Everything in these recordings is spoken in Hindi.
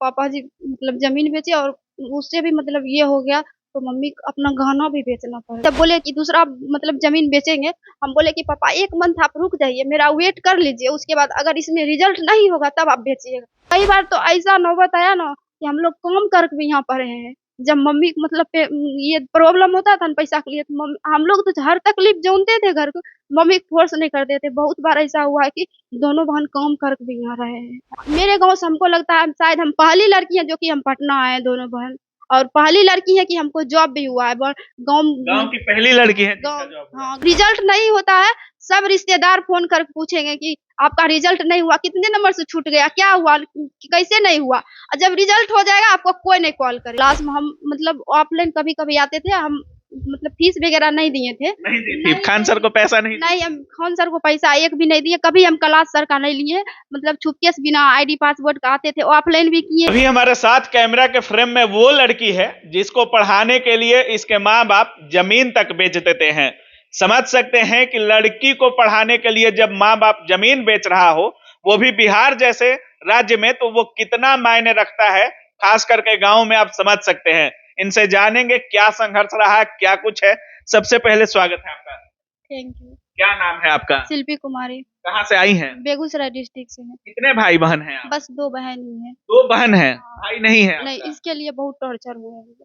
पापा जी मतलब जमीन बेचे और उससे भी मतलब ये हो गया तो मम्मी को अपना गहना भी बेचना पड़ा। जब बोले कि दूसरा मतलब जमीन बेचेंगे, हम बोले कि पापा 1 मंथ आप रुक जाइए, मेरा वेट कर लीजिए, उसके बाद अगर इसमें रिजल्ट नहीं होगा तब आप बेचिएगा। कई बार तो ऐसा नौबत आया ना कि हम लोग काम करके भी यहाँ पढ़े हैं। जब मम्मी को मतलब ये प्रॉब्लम होता था ना पैसा के लिए, तो हम लोग तो हर तकलीफ जानते थे घर को, मम्मी को फोर्स नहीं करते थे। बहुत बार ऐसा हुआ है कि दोनों बहन काम करके भी यहाँ रहे हैं। मेरे गाँव से हमको लगता है शायद हम पहली लड़की हैं जो कि हम पटना आए हैं दोनों बहन, और पहली लड़की है कि हमको जॉब भी हुआ है। गांव की पहली लड़की है जिसका जॉब हुआ। हाँ, रिजल्ट नहीं होता है, सब रिश्तेदार फोन करके पूछेंगे कि आपका रिजल्ट नहीं हुआ, कितने नंबर से छूट गया, क्या हुआ, कैसे नहीं हुआ। और जब रिजल्ट हो जाएगा आपको कोई नहीं कॉल करे। क्लास में हम मतलब ऑफलाइन कभी कभी आते थे, हम मतलब फीस वगैरह नहीं दिए थे। नहीं दी थी खान सर को पैसा नहीं नहीं, हम खान सर को पैसा एक भी नहीं दिए, कभी हम क्लास सर का नहीं लिए। मतलब छुपके से बिना आईडी पासवर्ड का आते थे, ऑफलाइन भी किए। अभी हमारे साथ कैमरा के फ्रेम में वो लड़की है जिसको पढ़ाने के लिए इसके माँ बाप जमीन तक बेच देते हैं। समझ सकते हैं कि लड़की को पढ़ाने के लिए जब माँ बाप जमीन बेच रहा हो, वो भी बिहार जैसे राज्य में, तो वो कितना मायने रखता है, खास करके गांव में। आप समझ सकते हैं। इनसे जानेंगे क्या संघर्ष रहा, क्या कुछ है। सबसे पहले स्वागत है आपका। Thank you. क्या नाम है आपका? शिल्पी कुमारी। कहाँ से आई हैं? बेगूसराय डिस्ट्रिक्ट से है। कितने भाई बहन हैं आप? बस 2 बहन ही है। 2 बहन हैं, हाँ। भाई नहीं है नहीं, आपका? इसके लिए बहुत टॉर्चर हुआ है।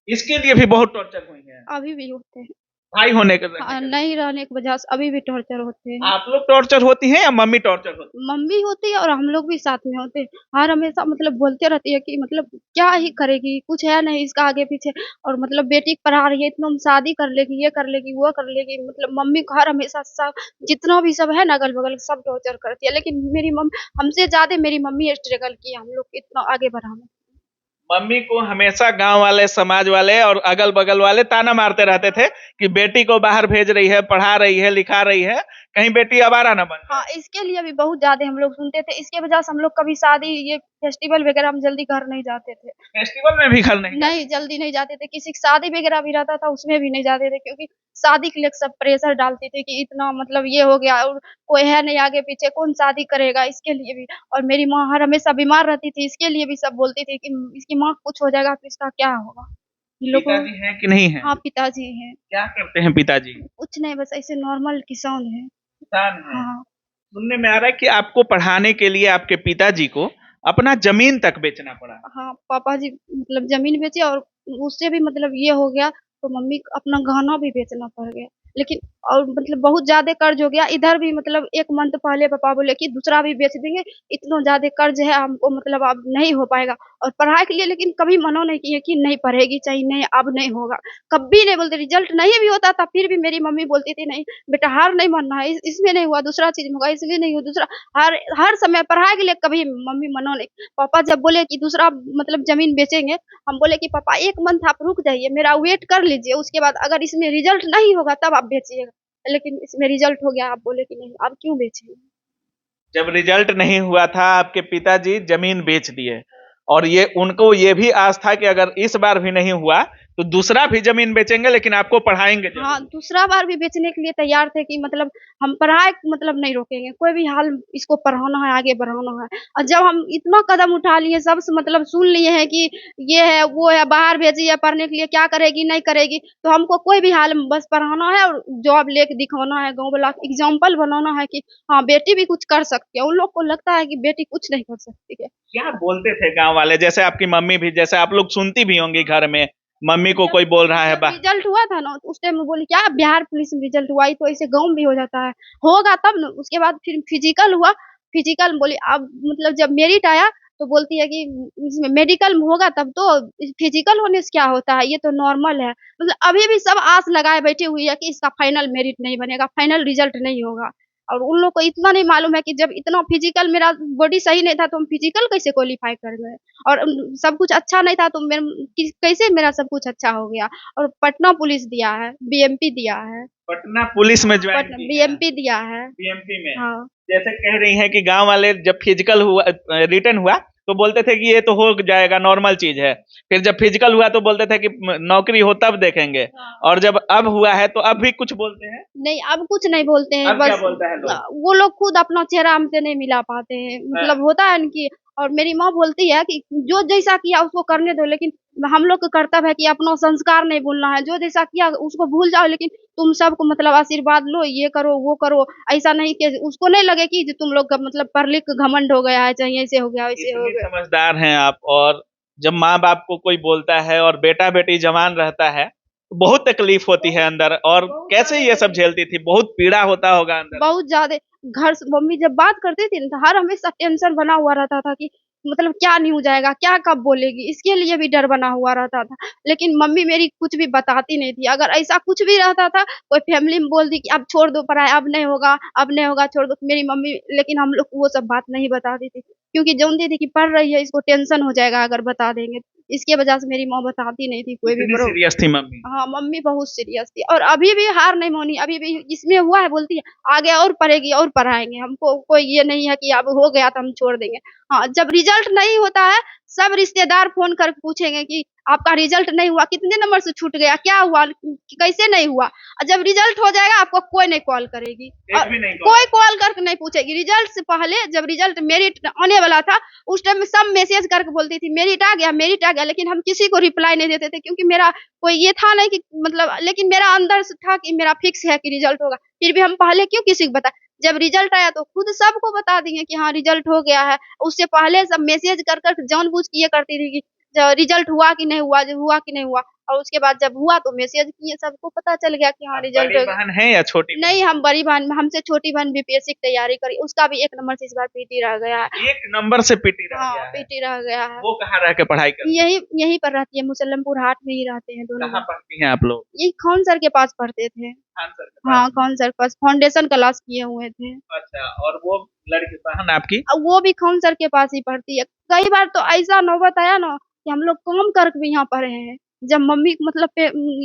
इसके लिए भी बहुत टॉर्चर हुई है। अभी भी होते हैं। भाई होने के हाँ, नहीं रहने की वजह से अभी भी टॉर्चर होते हैं। आप लोग टॉर्चर होती हैं या मम्मी टॉर्चर होती मम्मी होती है और हम लोग भी साथ में होते हैं। हर हमेशा मतलब बोलते रहती है कि मतलब क्या ही करेगी, कुछ है नहीं इसका आगे पीछे, और मतलब बेटी को पढ़ा रही है, इतना शादी कर लेगी, ये कर लेगी, वो कर लेगी। मतलब मम्मी को हर हमेशा सब जितना भी सब है ना अगल बगल सब टॉर्चर करती है। लेकिन मेरी हमसे ज्यादा मेरी मम्मी स्ट्रगल की है हम लोग इतना आगे बढ़ाने। मम्मी को हमेशा गांव वाले, समाज वाले और अगल बगल वाले ताना मारते रहते थे कि बेटी को बाहर भेज रही है, पढ़ा रही है, लिखा रही है, कहीं बेटी आवारा ना बन जाए। हाँ, इसके लिए भी बहुत ज्यादा हम लोग सुनते थे। इसके वजह से हम लोग कभी शादी ये फेस्टिवल वगैरह हम जल्दी घर नहीं जाते थे। फेस्टिवल में भी घर नहीं नहीं, जल्दी नहीं जाते थे। किसी की शादी वगैरह भी रहता था उसमें भी नहीं जाते थे, क्योंकि शादी के लिए सब प्रेशर डालते थे कि इतना मतलब ये हो गया और कोई है नहीं आगे पीछे, कौन शादी करेगा, इसके लिए भी। और मेरी माँ हर हमेशा बीमार रहती थी, इसके लिए भी सब बोलती थी कि इसकी माँ को कुछ हो जाएगा तो इसका क्या होगा। इन लोग को। पिताजी हैं कि नहीं है? हाँ, पिताजी हैं। क्या करते हैं पिताजी? कुछ नहीं, बस ऐसे नॉर्मल किसान है। किसान हैं। हाँ। सुनने में आ रहा है कि आपको पढ़ाने के लिए आपके पिताजी को अपना जमीन तक बेचना पड़ा। हाँ, पापा जी मतलब जमीन बेचे और उससे भी मतलब ये हो गया तो मम्मी को अपना गहना भी बेचना पड़ गया। लेकिन और मतलब बहुत ज्यादा कर्ज हो गया। इधर भी मतलब 1 मंथ पहले पापा बोले कि दूसरा भी बेच देंगे, इतना ज्यादा कर्ज है हमको, मतलब अब नहीं हो पाएगा। और पढ़ाई के लिए लेकिन कभी मना नहीं किए कि नहीं पढ़ेगी, चाहिए नहीं, अब नहीं होगा, कभी नहीं बोलते। रिजल्ट नहीं भी होता था फिर भी मेरी मम्मी बोलती थी नहीं बेटा हार नहीं मानना है, इसमें नहीं हुआ दूसरा चीज में होगा, इसलिए नहीं हुआ दूसरा। हर हर समय पढ़ाई के लिए कभी मम्मी मना नहीं। पापा जब बोले कि दूसरा मतलब जमीन बेचेंगे, हम बोले कि पापा 1 मंथ आप रुक जाइए, मेरा वेट कर लीजिए, उसके बाद अगर इसमें रिजल्ट नहीं होगा तब आप बेचिएगा। लेकिन इसमें रिजल्ट हो गया, आप बोले कि नहीं अब क्यों बेचेंगे। जब रिजल्ट नहीं हुआ था आपके पिताजी जमीन बेच दिए, और ये उनको ये भी आस था कि अगर इस बार भी नहीं हुआ तो दूसरा भी जमीन बेचेंगे, लेकिन आपको पढ़ाएंगे जरूर। हाँ, दूसरा बार भी बेचने के लिए तैयार थे कि मतलब हम पढ़ाई मतलब नहीं रोकेंगे, कोई भी हाल इसको पढ़ाना है, आगे बढ़ाना है। और जब हम इतना कदम उठा लिए, सबसे मतलब सुन लिए हैं कि ये है, वो है, बाहर भेजिए पढ़ने के लिए, क्या करेगी, नहीं करेगी, तो हमको कोई भी हाल में बस पढ़ाना है और जॉब लेके दिखाना है, गाँव वाला एग्जाम्पल बनाना है कि हाँ बेटी भी कुछ कर सकती है। उन लोग को लगता है कि बेटी कुछ नहीं कर सकती है। क्या बोलते थे गांव वाले? जैसे आपकी मम्मी भी, जैसे आप लोग सुनती भी होंगी घर में, मम्मी को कोई बोल रहा है रिजल्ट हुआ था ना उस टाइम में बोली क्या बिहार पुलिस में रिजल्ट हुआ, ये तो ऐसे गाँव में भी हो जाता है, होगा तब ना। उसके बाद फिर फिजिकल हुआ, फिजिकल में बोली अब मतलब जब मेरिट आया तो बोलती है कि इसमें मेडिकल में होगा तब तो, फिजिकल होने से क्या होता है, ये तो नॉर्मल है। मतलब अभी भी सब आस लगाए बैठी हुई है कि इसका फाइनल मेरिट नहीं बनेगा, फाइनल रिजल्ट नहीं होगा। और उन लोग को इतना नहीं मालूम है कि जब इतना फिजिकल मेरा बॉडी सही नहीं था तो हम फिजिकल कैसे क्वालिफाई कर गए, और सब कुछ अच्छा नहीं था तो कैसे मेरा सब कुछ अच्छा हो गया। और पटना पुलिस दिया है, बीएमपी दिया है। पटना पुलिस में ज्वाइन पटना की है? बीएमपी दिया है। बीएमपी में। हाँ। जैसे कह रही हैं कि गांव वाले जब फिजिकल हुआ, रिटर्न हुआ, तो बोलते थे कि ये तो हो जाएगा, नॉर्मल चीज है। फिर जब फिजिकल हुआ तो बोलते थे कि नौकरी हो तब देखेंगे। हाँ। और जब अब हुआ है तो अब भी कुछ बोलते हैं? नहीं, अब कुछ नहीं बोलते हैं। अब क्या बस बोलता है लोग? वो लोग खुद अपना चेहरा हमसे नहीं मिला पाते हैं। मतलब होता है ना कि और मेरी माँ बोलती है कि जो जैसा किया उसको करने दो, लेकिन हम लोग का कर्तव्य है कि अपना संस्कार नहीं भूलना है। जो जैसा किया उसको भूल जाओ, लेकिन तुम सबको मतलब आशीर्वाद लो, ये करो वो करो। ऐसा नहीं कि उसको नहीं लगे कि तुम लोग का मतलब पढ़ लिख के घमंड हो गया है, चाहे ऐसे हो गया वैसे हो इतनी गया। समझदार हैं आप, और जब माँ बाप को कोई बोलता है और बेटा बेटी जवान रहता है तो बहुत तकलीफ होती है अंदर। और बहुत कैसे ज्यादा ये सब तकलीफ, झेलती थी? बहुत पीड़ा होता होगा अंदर। बहुत ज्यादा। घर से मम्मी जब बात करती थी ना, तो हर हमेशा टेंशन बना हुआ रहता था कि मतलब क्या नहीं हो जाएगा, क्या कब बोलेगी, इसके लिए भी डर बना हुआ रहता था। लेकिन मम्मी मेरी कुछ भी बताती नहीं थी। अगर ऐसा कुछ भी रहता था, कोई फैमिली में बोल दी कि अब छोड़ दो पढ़ाई, अब नहीं होगा, अब नहीं होगा, छोड़ दो, तो मेरी मम्मी, लेकिन हम लोग को वो सब बात नहीं बताती थी, क्योंकि जानती थी कि पढ़ रही है, इसको टेंशन हो जाएगा अगर बता देंगे। इसके वजह से मेरी माँ बताती नहीं थी कोई भी इतनी सीरियस थी मम्मी? हाँ, मम्मी बहुत सीरियस थी, और अभी भी हार नहीं मानी। अभी भी इसमें हुआ है बोलती है आगे और पढ़ेगी और पढ़ाएंगे, हमको कोई ये नहीं है कि अब हो गया तो हम छोड़ देंगे। हाँ, जब रिजल्ट नहीं होता है, सब रिश्तेदार फोन कर पूछेंगे कि आपका रिजल्ट नहीं हुआ, कितने नंबर से छूट गया, क्या हुआ, कैसे नहीं हुआ। और जब रिजल्ट हो जाएगा आपको कोई नहीं कॉल करेगी, और एक भी नहीं कोई कॉल करके नहीं पूछेगी। रिजल्ट से पहले जब रिजल्ट मेरिट आने वाला था, उस टाइम में सब मैसेज करके बोलती थी मेरिट आ गया, मेरिट आ गया, लेकिन हम किसी को रिप्लाई नहीं देते थे, क्योंकि मेरा कोई ये था नहीं कि मतलब, लेकिन मेरा अंदर से था कि मेरा फिक्स है कि रिजल्ट होगा। फिर भी हम पहले क्यों किसी को बताए, जब रिजल्ट आया तो खुद सबको बता दिए कि हाँ रिजल्ट हो गया है। उससे पहले सब मैसेज कर कर जानबूझ के ये करती थी कि रिजल्ट हुआ कि नहीं हुआ, जो हुआ कि नहीं हुआ। और उसके बाद जब हुआ तो मैसेज किए, सबको पता चल गया कि हाँ आप रिजल्ट बड़ी हो गया। बहन है या छोटी बहन? नहीं, हम बड़ी बहन, हमसे छोटी बहन बीपीएससी की तैयारी करी, उसका भी 1 नंबर से इस बार पीटी रह गया है। एक नंबर से पीटी रह हाँ, गया है? पीटी रह गया है। वो कहाँ रह के पढ़ाई करती यही यहीं पर रहती है, मुसल्लमपुर हाट में ही रहते हैं है? दोनों कहाँ लोग। पढ़ती हैं आप लोग? यही खान सर के पास पढ़ते थे। खान सर के हाँ, पास? खान सर के पास फाउंडेशन क्लास किए हुए थे। अच्छा, और वो लड़की बहन आपकी? वो भी खान सर के पास ही पढ़ती है। कई बार तो ऐसा नौबत आया ना कि हम लोग काम करके भी यहाँ पढ़े हैं। जब मम्मी को मतलब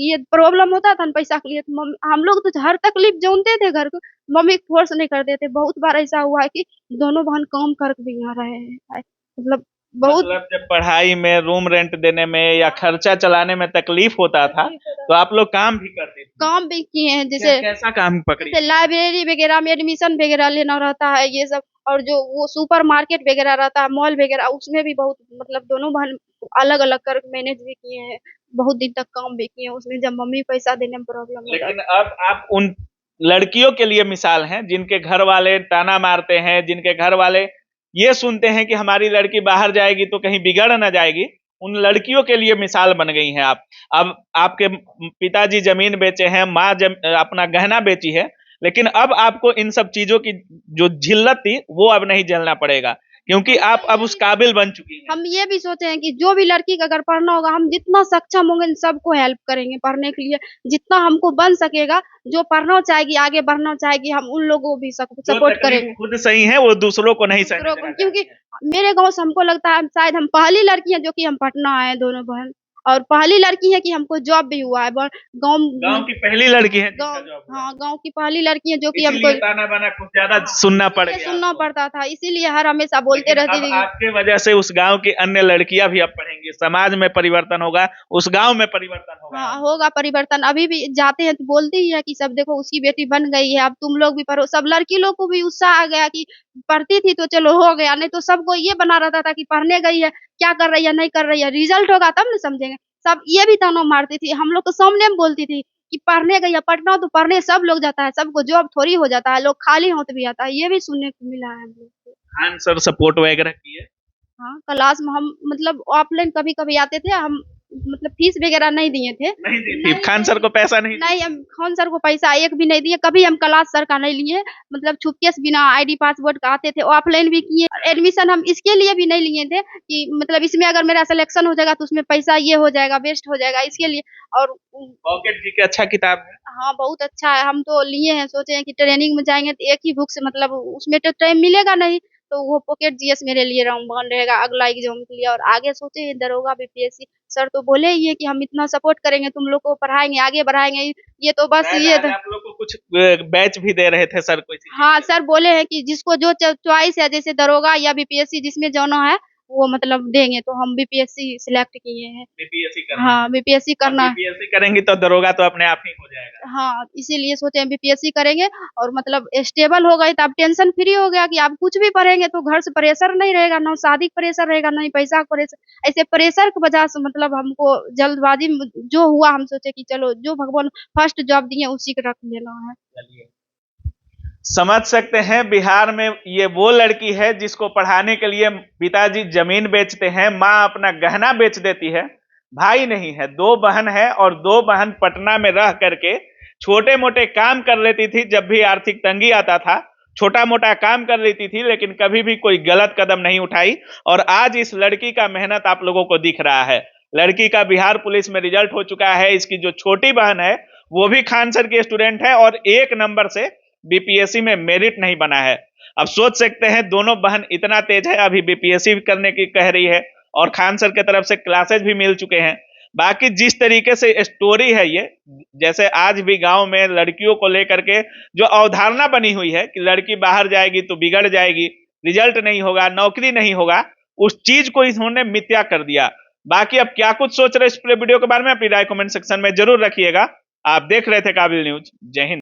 ये प्रॉब्लम होता था ना पैसा के लिए, तो हम लोग तो हर तकलीफ जानते थे घर को, मम्मी फोर्स नहीं करते थे। बहुत बार ऐसा हुआ है कि दोनों बहन काम करके भी यहाँ रहे हैं। मतलब बहुत मतलब जब पढ़ाई में, रूम रेंट देने में या खर्चा चलाने में तकलीफ होता था तो आप लोग काम भी करते थे? काम भी किए हैं, क्या कैसा काम पकड़ी? जैसे लाइब्रेरी वगैरह में एडमिशन वगैरह लेना रहता है ये सब, और जो वो सुपर मार्केट वगैरह रहता है, मॉल वगैरह, उसमें भी बहुत मतलब दोनों बहन अलग अलग कर मैनेज भी किए हैं। बहुत दिन तक काम भी किए हैं उसमें, जब मम्मी पैसा देने में प्रॉब्लम होता लेकिन अब आप उन लड़कियों के लिए मिसाल हैं जिनके घर वाले ताना मारते हैं, जिनके घर वाले ये सुनते हैं कि हमारी लड़की बाहर जाएगी तो कहीं बिगड़ ना जाएगी। उन लड़कियों के लिए मिसाल बन गई हैं आप। अब आपके पिताजी जमीन बेचे हैं, माँ अपना गहना बेची है, लेकिन अब आपको इन सब चीजों की जो जिल्लत थी वो अब नहीं झेलना पड़ेगा, क्योंकि आप अब उस काबिल बन चुकी हैं। हम ये भी सोचे हैं कि जो भी लड़की का अगर पढ़ना होगा, हम जितना सक्षम होंगे सबको हेल्प करेंगे पढ़ने के लिए, जितना हमको बन सकेगा। जो पढ़ना चाहेगी, आगे बढ़ना चाहेगी, हम उन लोगों को भी जो सपोर्ट तकलीफ करेंगे। खुद सही है वो दूसरों को नहीं सहने दूसरों देना को, क्योंकि चाहती मेरे गाँव से हमको लगता है शायद हम पहली लड़की हैं जो कि हम पटना आए हैं दोनों बहन, और पहली लड़की है कि हमको जॉब भी हुआ है गाँव गांव की पहली लड़की है जिसका गाँव जॉब हुआ। हाँ, गाँव की पहली लड़की है जो कि हमको इसीलिए ताना बाना कुछ ज्यादा सुनना पड़ ये गया सुनना आपको। पड़ता था, इसीलिए हर हमेशा बोलते लेकिन रहती अब थी। आपके वजह से उस गांव की अन्य लड़कियां भी अब पढ़ेंगी, समाज में परिवर्तन होगा, उस गांव में परिवर्तन होगा। हाँ, होगा परिवर्तन। अभी भी जाते हैं तो बोलती ही है कि सब देखो उसकी बेटी बन गई है, अब तुम लोग भी पढ़ो। सब लड़की लोग को भी उत्साह आ गया कि पढ़ती थी तो चलो हो गया, नहीं तो सबको ये बना रहता था कि पढ़ने गई है, क्या कर रही है, नहीं कर रही है, रिजल्ट होगा तब ना समझेंगे। सब ये भी ताना मारती थी, हम लोग को सामने में बोलती थी कि पढ़ने गई है, पटना तो पढ़ने सब लोग जाता है, सबको जॉब थोड़ी हो जाता है, लोग खाली हाथ भी आता है। ये भी सुनने को मिला है हम लोग को। खान सर सपोर्ट वगैरह किए? हाँ, क्लास में हम मतलब ऑफलाइन कभी-कभी आते थे हम, मतलब फीस वगैरह नहीं दिए थे। नहीं दी थी खान सर को पैसा? नहीं नहीं, हम खान सर को पैसा एक भी नहीं दिए, कभी हम क्लास सर का नहीं लिए। मतलब छुपके से बिना आईडी पासवर्ड का आते थे, ऑफलाइन भी किए। एडमिशन हम इसके लिए भी नहीं लिए थे कि मतलब इसमें अगर मेरा सिलेक्शन हो जाएगा तो उसमें पैसा ये हो जाएगा, वेस्ट हो जाएगा, इसके लिए। और पॉकेट जी के अच्छा किताब है। हाँ, बहुत अच्छा है। हम तो लिए हैं, सोचे हैं कि ट्रेनिंग में जाएँगे तो एक ही बुक से मतलब उसमें तो टाइम मिलेगा नहीं, तो वो पॉकेट जीएस मेरे लिए रामबाण रहेगा अगला एग्ज़ाम के लिए। और आगे सोचे हैं दरोगा, बीपीएससी। सर तो बोले ही हैं कि हम इतना सपोर्ट करेंगे, तुम लोग को पढ़ाएँगे, आगे बढ़ाएँगे। ये तो बस शायद ये आज आप लोग को कुछ बैच भी दे रहे थे सर, कोई चीज हाँ, के? सर बोले हैं कि जिसको जो चॉइस है, जैसे दरोगा या बीपीएससी जिसमें जाना है, वो मतलब देंगे, तो हम बीपीएससी सिलेक्ट किए हैं। बीपीएससी करना हाँ, बीपीएससी करना है। बीपीएससी करेंगी तो दरोगा तो अपने आप ही हो जाएगा। हाँ, इसीलिए सोचे हैं बीपीएससी करेंगे और मतलब स्टेबल हो गए तो अब टेंशन फ्री हो गया कि आप कुछ भी पढ़ेंगे तो घर से प्रेशर नहीं रहेगा, ना शादी का प्रेशर रहेगा, ना ही पैसा का प्रेशर। ऐसे प्रेशर की वजह से मतलब हमको जल्दबाजी में जो हुआ, हम सोचे कि चलो जो भगवान फर्स्ट जॉब दिए उसी को रख लेना है। चलिए, समझ सकते हैं बिहार में ये वो लड़की है जिसको पढ़ाने के लिए पिताजी जमीन बेचते हैं, माँ अपना गहना बेच देती है। भाई नहीं है, दो बहन है और दो बहन पटना में रह करके छोटे मोटे काम कर लेती थी। जब भी आर्थिक तंगी आता था छोटा मोटा काम कर लेती थी, लेकिन कभी भी कोई गलत कदम नहीं उठाई। और आज इस लड़की का मेहनत आप लोगों को दिख रहा है। लड़की का बिहार पुलिस में रिजल्ट हो चुका है। इसकी जो छोटी बहन है वो भी खान सर की स्टूडेंट है और 1 नंबर से बीपीएससी में मेरिट नहीं बना है। अब सोच सकते हैं दोनों बहन इतना तेज है, अभी बीपीएससी करने की कह रही है और खान सर की तरफ से क्लासेस भी मिल चुके हैं। बाकी जिस तरीके से स्टोरी है ये, जैसे आज भी गांव में लड़कियों को लेकर के जो अवधारणा बनी हुई है कि लड़की बाहर जाएगी तो बिगड़ जाएगी, रिजल्ट नहीं होगा, नौकरी नहीं होगा, उस चीज को इन्होंने मिथ्या कर दिया। बाकी अब क्या कुछ सोच रहे इस पूरे वीडियो के बारे में अपनी राय कमेंट सेक्शन में जरूर रखिएगा। आप देख रहे थे काबिल न्यूज। जय हिंद।